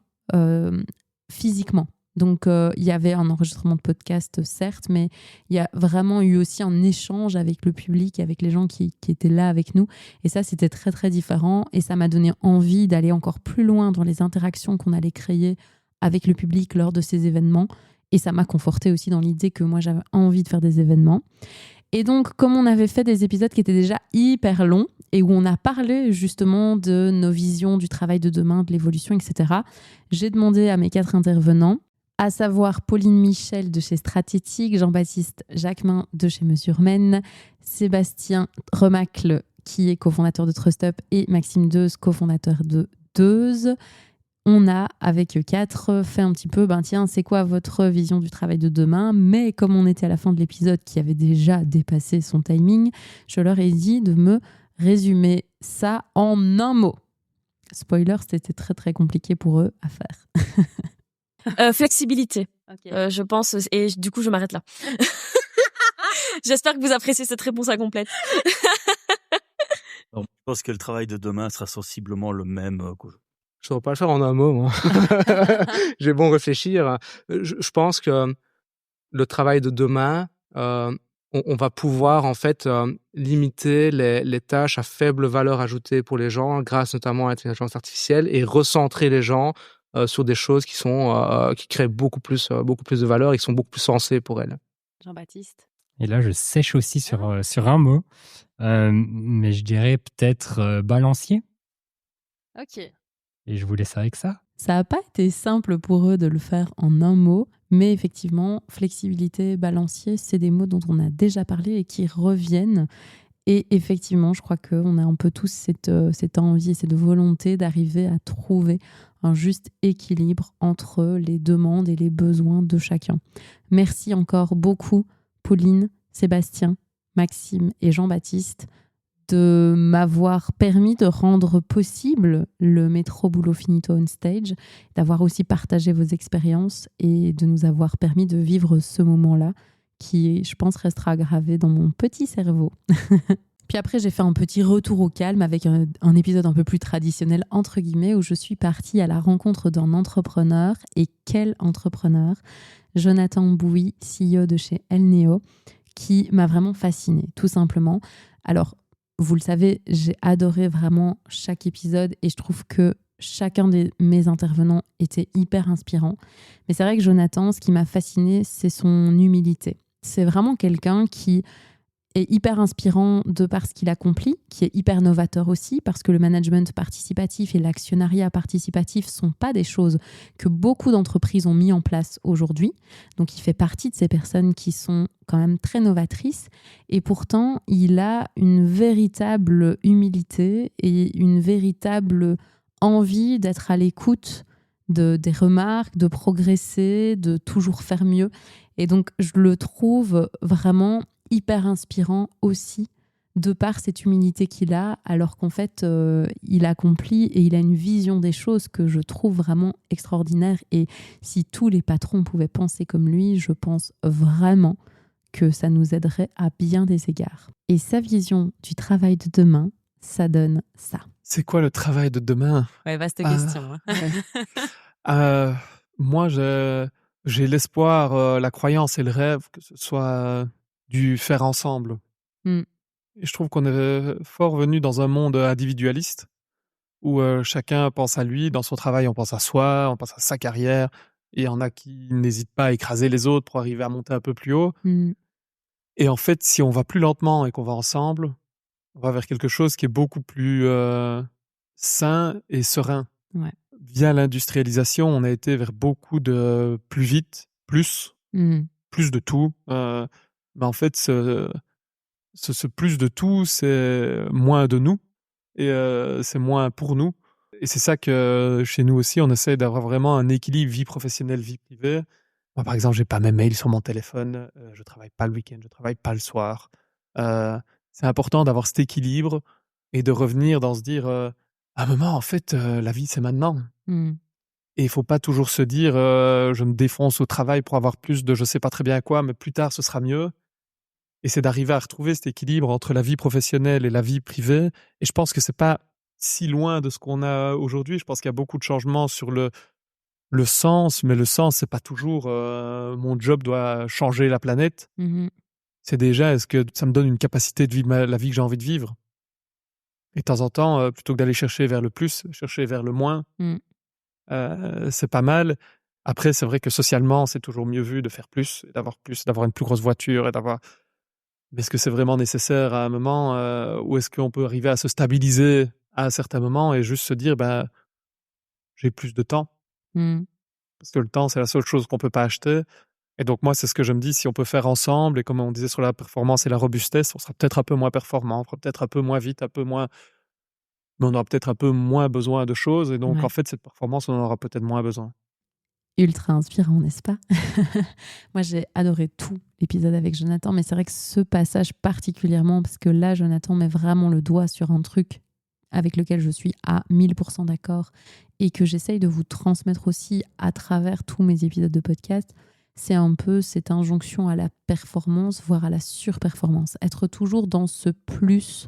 [SPEAKER 1] physiquement. Donc, il y avait un enregistrement de podcast, certes, mais il y a vraiment eu aussi un échange avec le public, avec les gens qui étaient là avec nous. Et ça, c'était très différent. Et ça m'a donné envie d'aller encore plus loin dans les interactions qu'on allait créer avec le public lors de ces événements. Et ça m'a confortée aussi dans l'idée que moi, j'avais envie de faire des événements. Et donc, comme on avait fait des épisodes qui étaient déjà hyper longs et où on a parlé justement de nos visions du travail de demain, de l'évolution, etc., j'ai demandé à mes 4 intervenants, à savoir Pauline Michel de chez Stratétique, Jean-Baptiste Jacquemin de chez Mesurmen, Sébastien Remacle, qui est cofondateur de TrustUp, et Maxime Deuze, cofondateur de Deuze. On a, avec eux 4, fait un petit peu, tiens, c'est quoi votre vision du travail de demain ? Mais comme on était à la fin de l'épisode qui avait déjà dépassé son timing, je leur ai dit de me résumer ça en un mot. Spoiler, c'était très compliqué pour eux à faire.
[SPEAKER 10] Flexibilité, okay. Je pense, et du coup je m'arrête là. J'espère que vous appréciez cette réponse incomplète.
[SPEAKER 11] Je pense que le travail de demain sera sensiblement le même qu'aujourd'hui.
[SPEAKER 12] Je ne saurais pas le faire en un mot, moi. J'ai bon réfléchir. Je pense que le travail de demain, on va pouvoir en fait limiter les tâches à faible valeur ajoutée pour les gens, grâce notamment à l'intelligence artificielle, et recentrer les gens sur des choses qui créent beaucoup plus de valeur et qui sont beaucoup plus sensées pour elles.
[SPEAKER 4] Jean-Baptiste.
[SPEAKER 13] Et là, je sèche aussi sur un mot, mais je dirais peut-être balancier.
[SPEAKER 4] Ok.
[SPEAKER 13] Et je vous laisse avec ça.
[SPEAKER 1] Ça n'a pas été simple pour eux de le faire en un mot, mais effectivement, flexibilité, balancier, c'est des mots dont on a déjà parlé et qui reviennent. Et effectivement, je crois qu'on a un peu tous cette envie et cette volonté d'arriver à trouver un juste équilibre entre les demandes et les besoins de chacun. Merci encore beaucoup, Pauline, Sébastien, Maxime et Jean-Baptiste, de m'avoir permis de rendre possible le Métro Boulot Finito on Stage, d'avoir aussi partagé vos expériences et de nous avoir permis de vivre ce moment-là qui, je pense, restera gravé dans mon petit cerveau. Puis après, j'ai fait un petit retour au calme avec un épisode un peu plus traditionnel, entre guillemets, où je suis partie à la rencontre d'un entrepreneur. Et quel entrepreneur! Jonathan Bouy, CEO de chez Elneo, qui m'a vraiment fascinée, tout simplement. Alors, vous le savez, j'ai adoré vraiment chaque épisode et je trouve que chacun de mes intervenants était hyper inspirant. Mais c'est vrai que Jonathan, ce qui m'a fasciné, c'est son humilité. C'est vraiment quelqu'un qui est hyper inspirant de par ce qu'il accomplit, qui est hyper novateur aussi, parce que le management participatif et l'actionnariat participatif ne sont pas des choses que beaucoup d'entreprises ont mis en place aujourd'hui. Donc, il fait partie de ces personnes qui sont quand même très novatrices. Et pourtant, il a une véritable humilité et une véritable envie d'être à l'écoute des remarques, de progresser, de toujours faire mieux. Et donc, je le trouve vraiment hyper inspirant aussi de par cette humilité qu'il a, alors qu'en fait, il accomplit et il a une vision des choses que je trouve vraiment extraordinaire. Et si tous les patrons pouvaient penser comme lui, je pense vraiment que ça nous aiderait à bien des égards. Et sa vision du travail de demain, ça donne ça.
[SPEAKER 12] C'est quoi le travail de demain?
[SPEAKER 1] Ouais, vaste question.
[SPEAKER 12] Moi, j'ai l'espoir, la croyance et le rêve que ce soit du faire ensemble. Et je trouve qu'on est fort venu dans un monde individualiste où chacun pense à lui. Dans son travail, on pense à soi, on pense à sa carrière. Et il y en a qui n'hésitent pas à écraser les autres pour arriver à monter un peu plus haut. Et en fait, si on va plus lentement et qu'on va ensemble, on va vers quelque chose qui est beaucoup plus sain et serein.
[SPEAKER 1] Ouais.
[SPEAKER 12] Via l'industrialisation, on a été vers beaucoup de plus vite, plus de tout. Mais en fait, ce plus de tout, c'est moins de nous et c'est moins pour nous. Et c'est ça que chez nous aussi, on essaie d'avoir vraiment un équilibre vie professionnelle, vie privée. Moi, par exemple, j'ai pas mes mails sur mon téléphone, je travaille pas le week-end, je travaille pas le soir. C'est important d'avoir cet équilibre et de revenir dans se dire à un moment, en fait, la vie, c'est maintenant. Et il faut pas toujours se dire je me défonce au travail pour avoir plus de je sais pas très bien quoi, mais plus tard, ce sera mieux. Et c'est d'arriver à retrouver cet équilibre entre la vie professionnelle et la vie privée. Et je pense que c'est pas si loin de ce qu'on a aujourd'hui. Je pense qu'il y a beaucoup de changements sur le sens, mais le sens, c'est pas toujours mon job doit changer la planète. C'est déjà, est-ce que ça me donne une capacité de vivre la vie que j'ai envie de vivre? Et de temps en temps, plutôt que d'aller chercher vers le plus, chercher vers le moins, c'est pas mal. Après, c'est vrai que socialement, c'est toujours mieux vu de faire plus, d'avoir une plus grosse voiture et d'avoir... Mais est-ce que c'est vraiment nécessaire à un moment ou est-ce qu'on peut arriver à se stabiliser à un certain moment et juste se dire, j'ai plus de temps? Parce que le temps, c'est la seule chose qu'on peut pas acheter. Et donc, moi, c'est ce que je me dis, si on peut faire ensemble, et comme on disait sur la performance et la robustesse, on sera peut-être un peu moins performant, on fera peut-être un peu moins vite, un peu moins... Mais on aura peut-être un peu moins besoin de choses. Et donc, en fait, cette performance, on en aura peut-être moins besoin.
[SPEAKER 1] Ultra inspirant, n'est-ce pas? Moi, j'ai adoré tout l'épisode avec Jonathan, mais c'est vrai que ce passage particulièrement, parce que là, Jonathan met vraiment le doigt sur un truc avec lequel je suis à 1000% d'accord et que j'essaye de vous transmettre aussi à travers tous mes épisodes de podcast, c'est un peu cette injonction à la performance, voire à la surperformance. Être toujours dans ce plus,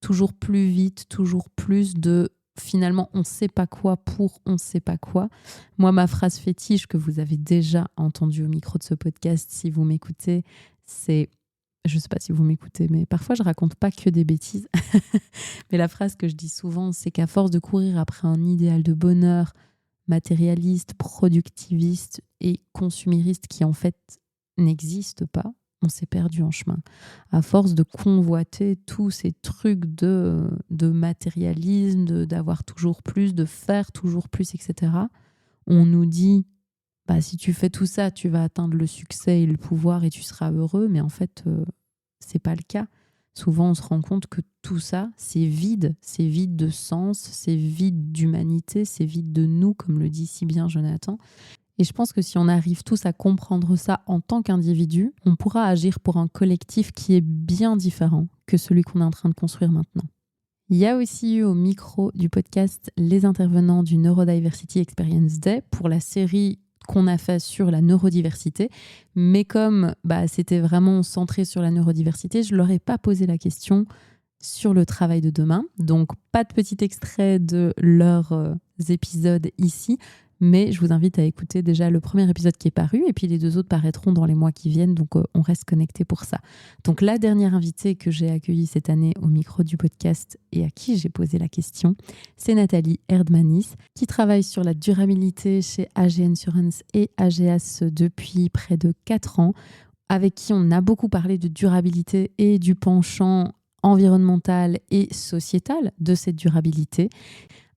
[SPEAKER 1] toujours plus vite, toujours plus de finalement on ne sait pas quoi pour on ne sait pas quoi. Moi, ma phrase fétiche que vous avez déjà entendue au micro de ce podcast, si vous m'écoutez, c'est, je ne sais pas si vous m'écoutez, mais parfois je raconte pas que des bêtises. Mais la phrase que je dis souvent, c'est qu'à force de courir après un idéal de bonheur matérialiste, productiviste et consumériste qui en fait n'existe pas, on s'est perdu en chemin. À force de convoiter tous ces trucs de matérialisme, d'avoir toujours plus, de faire toujours plus, etc., on nous dit, si tu fais tout ça, tu vas atteindre le succès et le pouvoir et tu seras heureux, mais en fait, c'est pas le cas. Souvent, on se rend compte que tout ça, c'est vide de sens, c'est vide d'humanité, c'est vide de nous, comme le dit si bien Jonathan. Et je pense que si on arrive tous à comprendre ça en tant qu'individu, on pourra agir pour un collectif qui est bien différent que celui qu'on est en train de construire maintenant. Il y a aussi eu au micro du podcast les intervenants du Neurodiversity Experience Day pour la série qu'on a fait sur la neurodiversité. Mais comme c'était vraiment centré sur la neurodiversité, je ne leur ai pas posé la question sur le travail de demain. Donc, pas de petit extrait de leurs épisodes ici. Mais je vous invite à écouter déjà le premier épisode qui est paru et puis les 2 autres paraîtront dans les mois qui viennent, donc on reste connecté pour ça. Donc la dernière invitée que j'ai accueillie cette année au micro du podcast et à qui j'ai posé la question, c'est Nathalie Erdmanis qui travaille sur la durabilité chez AG Insurance et AGAS depuis près de 4 ans, avec qui on a beaucoup parlé de durabilité et du penchant environnemental et sociétal de cette durabilité.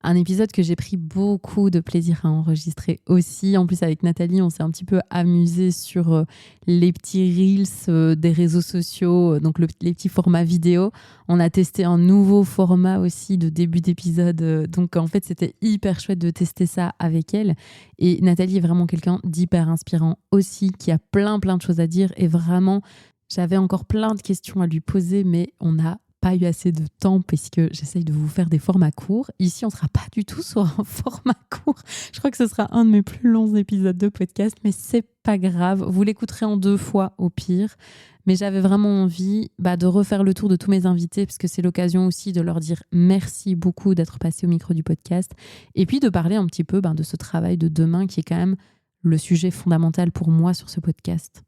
[SPEAKER 1] Un épisode que j'ai pris beaucoup de plaisir à enregistrer aussi. En plus, avec Nathalie, on s'est un petit peu amusé sur les petits reels des réseaux sociaux, donc les petits formats vidéo. On a testé un nouveau format aussi de début d'épisode. Donc, en fait, c'était hyper chouette de tester ça avec elle. Et Nathalie est vraiment quelqu'un d'hyper inspirant aussi, qui a plein de choses à dire. Et vraiment, j'avais encore plein de questions à lui poser, mais on a pas eu assez de temps puisque j'essaye de vous faire des formats courts. Ici, on sera pas du tout sur un format court. Je crois que ce sera un de mes plus longs épisodes de podcast, mais c'est pas grave. Vous l'écouterez en 2 fois au pire. Mais j'avais vraiment envie de refaire le tour de tous mes invités parce que c'est l'occasion aussi de leur dire merci beaucoup d'être passés au micro du podcast et puis de parler un petit peu de ce travail de demain qui est quand même le sujet fondamental pour moi sur ce podcast.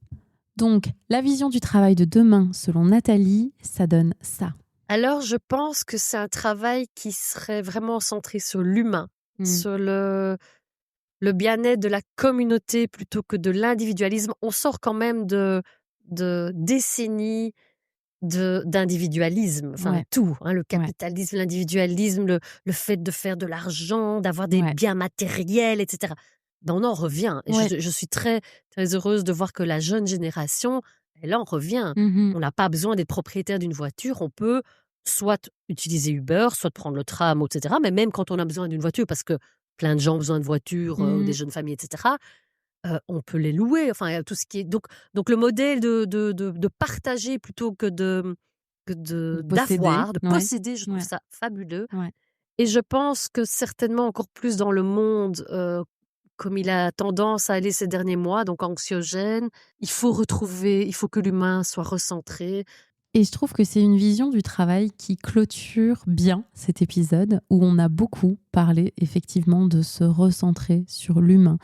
[SPEAKER 1] Donc, la vision du travail de demain, selon Nathalie, ça donne ça.
[SPEAKER 14] Alors, je pense que c'est un travail qui serait vraiment centré sur l'humain, sur le bien-être de la communauté plutôt que de l'individualisme. On sort quand même de décennies d'individualisme, tout, le capitalisme, l'individualisme, le fait de faire de l'argent, d'avoir des biens matériels, etc. On en revient. Et je suis très, très heureuse de voir que la jeune génération, elle en revient. On n'a pas besoin d'être propriétaire d'une voiture. On peut soit utiliser Uber, soit prendre le tram, etc. Mais même quand on a besoin d'une voiture, parce que plein de gens ont besoin de voitures, ou des jeunes familles, etc., on peut les louer. Enfin, tout ce qui est... Donc le modèle de partager plutôt que d'avoir, de posséder, je trouve ça fabuleux. Et je pense que certainement encore plus dans le monde... comme il a tendance à aller ces derniers mois, donc anxiogène, il faut que l'humain soit recentré.
[SPEAKER 1] Et je trouve que c'est une vision du travail qui clôture bien cet épisode où on a beaucoup parlé effectivement de se recentrer sur l'humain,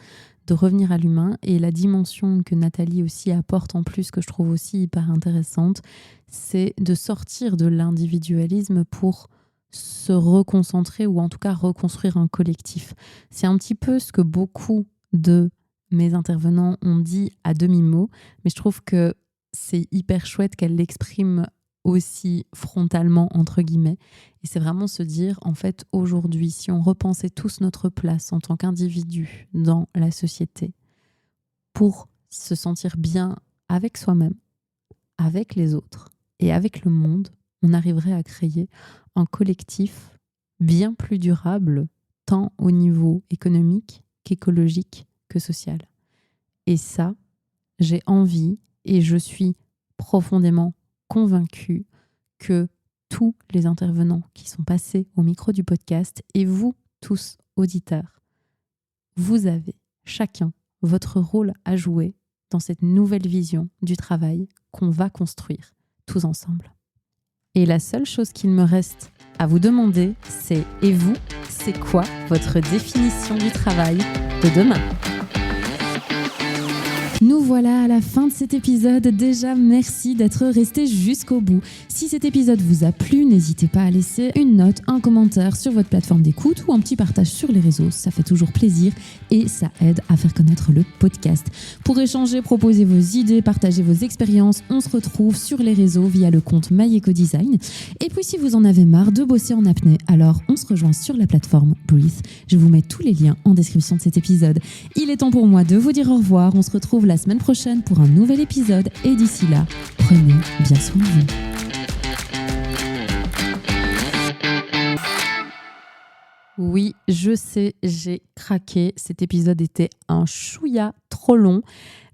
[SPEAKER 1] de revenir à l'humain. Et la dimension que Nathalie aussi apporte en plus, que je trouve aussi hyper intéressante, c'est de sortir de l'individualisme pour se reconcentrer ou en tout cas reconstruire un collectif. C'est un petit peu ce que beaucoup de mes intervenants ont dit à demi-mot, mais je trouve que c'est hyper chouette qu'elle l'exprime aussi frontalement, entre guillemets. Et c'est vraiment se dire, en fait, aujourd'hui, si on repensait tous notre place en tant qu'individu dans la société pour se sentir bien avec soi-même, avec les autres et avec le monde, on arriverait à créer un collectif bien plus durable, tant au niveau économique qu'écologique que social. Et ça, j'ai envie et je suis profondément convaincue que tous les intervenants qui sont passés au micro du podcast et vous tous auditeurs, vous avez chacun votre rôle à jouer dans cette nouvelle vision du travail qu'on va construire tous ensemble. Et la seule chose qu'il me reste à vous demander, c'est et vous, c'est quoi votre définition du travail de demain ? Nous voilà à la fin de cet épisode. Déjà, merci d'être resté jusqu'au bout. Si cet épisode vous a plu, n'hésitez pas à laisser une note, un commentaire sur votre plateforme d'écoute ou un petit partage sur les réseaux. Ça fait toujours plaisir et ça aide à faire connaître le podcast. Pour échanger, proposer vos idées, partager vos expériences, on se retrouve sur les réseaux via le compte MyEco Design. Et puis, si vous en avez marre de bosser en apnée, alors on se rejoint sur la plateforme Breathe. Je vous mets tous les liens en description de cet épisode. Il est temps pour moi de vous dire au revoir. On se retrouve la semaine prochaine pour un nouvel épisode et d'ici là, prenez bien soin de vous. Oui, je sais, j'ai craqué. Cet épisode était un chouïa trop long,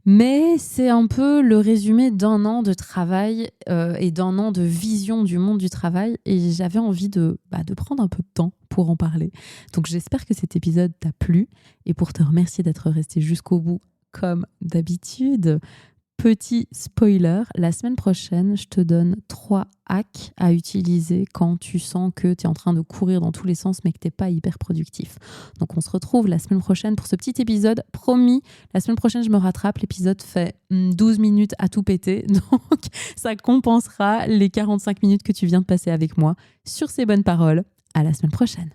[SPEAKER 1] mais c'est un peu le résumé d'un an de travail et d'un an de vision du monde du travail et j'avais envie de prendre un peu de temps pour en parler. Donc j'espère que cet épisode t'a plu et pour te remercier d'être resté jusqu'au bout, comme d'habitude, petit spoiler, la semaine prochaine, je te donne 3 hacks à utiliser quand tu sens que tu es en train de courir dans tous les sens mais que tu n'es pas hyper productif. Donc on se retrouve la semaine prochaine pour ce petit épisode. Promis, la semaine prochaine, je me rattrape. L'épisode fait 12 minutes à tout péter. Donc ça compensera les 45 minutes que tu viens de passer avec moi. Sur ces bonnes paroles, à la semaine prochaine.